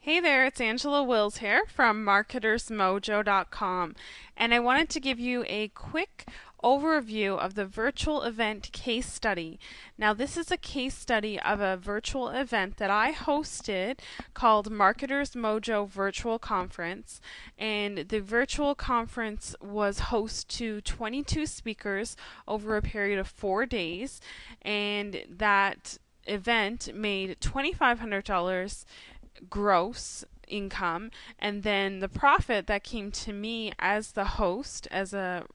Hey there, it's Angela Wills here from MarketersMojo.com, and I wanted to give you a quick overview of the virtual event case study. Now, this is a case study of a virtual event that I hosted called Marketers Mojo Virtual Conference, and the virtual conference was host to 22 speakers over a period of 4 days, and that event made $2,500 gross income, and then the profit that came to me as the host, as a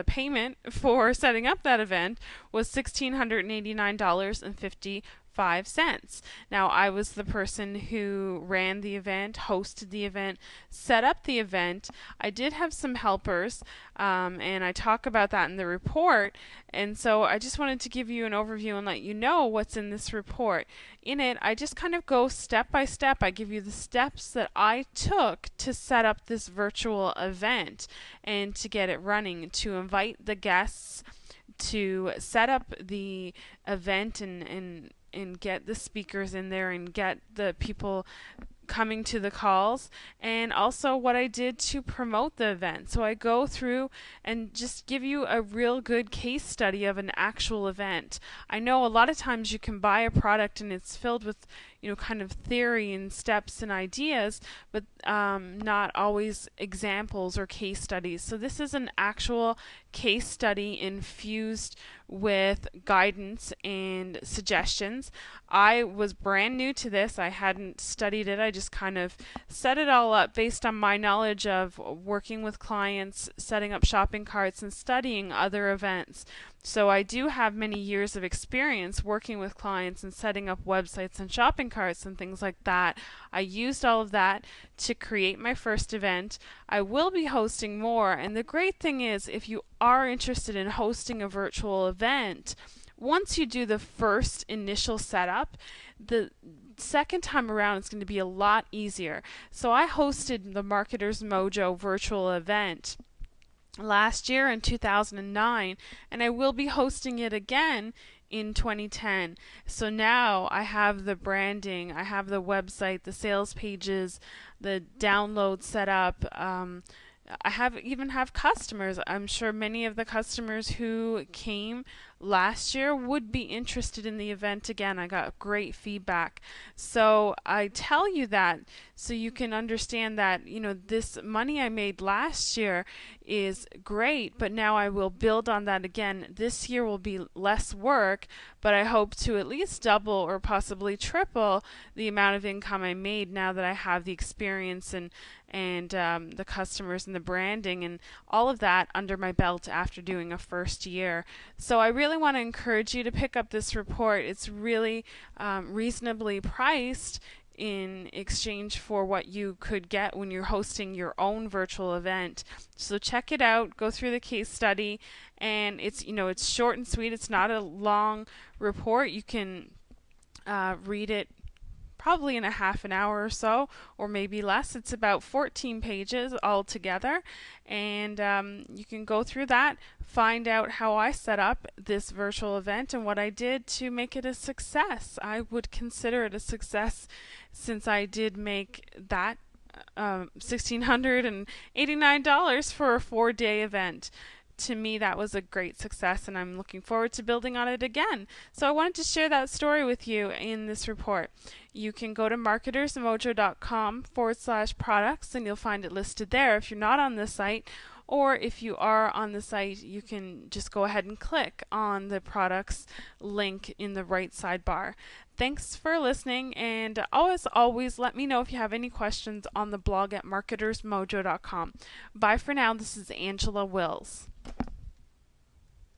payment for setting up that event, was $1,689.55. Now, I was the person who ran the event, hosted the event, set up the event. I did have some helpers, and I talk about that in the report. And so I just wanted to give you an overview and let you know what's in this report. In it, I just kind of go step by step. I give you the steps that I took to set up this virtual event and to get it running, to invite the guests, to set up the event and get the speakers in there and get the people coming to the calls, and also what I did to promote the event. So I go through and just give you a real good case study of an actual event. I know a lot of times you can buy a product and it's filled with kind of theory and steps and ideas, but not always examples or case studies. So this is an actual case study infused with guidance and suggestions. I was brand new to this. I hadn't studied it. I just kind of set it all up based on my knowledge of working with clients, setting up shopping carts, and studying other events. So I do have many years of experience working with clients and setting up websites and shopping carts and things like that. I used all of that to create my first event. I will be hosting more, and the great thing is, if you are interested in hosting a virtual event, once you do the first initial setup, the second time around it's going to be a lot easier. So I hosted the Marketers Mojo virtual event last year in 2009, and I will be hosting it again in 2010. So now I have the branding, I have the website, the sales pages, the download set up. Even have customers. I'm sure many of the customers who came last year would be interested in the event again. I got great feedback. So I tell you that so you can understand that, this money I made last year is great, but now I will build on that again. This year will be less work, but I hope to at least double or possibly triple the amount of income I made now that I have the experience and the customers and the branding and all of that under my belt after doing a first year. So I really want to encourage you to pick up this report. It's really reasonably priced in exchange for what you could get when you're hosting your own virtual event. So check it out, go through the case study, and it's short and sweet. It's not a long report. You can read it probably in a half an hour or so, or maybe less. It's about 14 pages altogether, and you can go through that, find out how I set up this virtual event and what I did to make it a success. I would consider it a success since I did make that $1,689 for a 4-day event. To me, that was a great success, and I'm looking forward to building on it again. So I wanted to share that story with you in this report. You can go to marketersmojo.com/products, and you'll find it listed there if you're not on the site. Or if you are on the site, you can just go ahead and click on the products link in the right sidebar. Thanks for listening, and always let me know if you have any questions on the blog at marketersmojo.com. Bye for now. This is Angela Wills.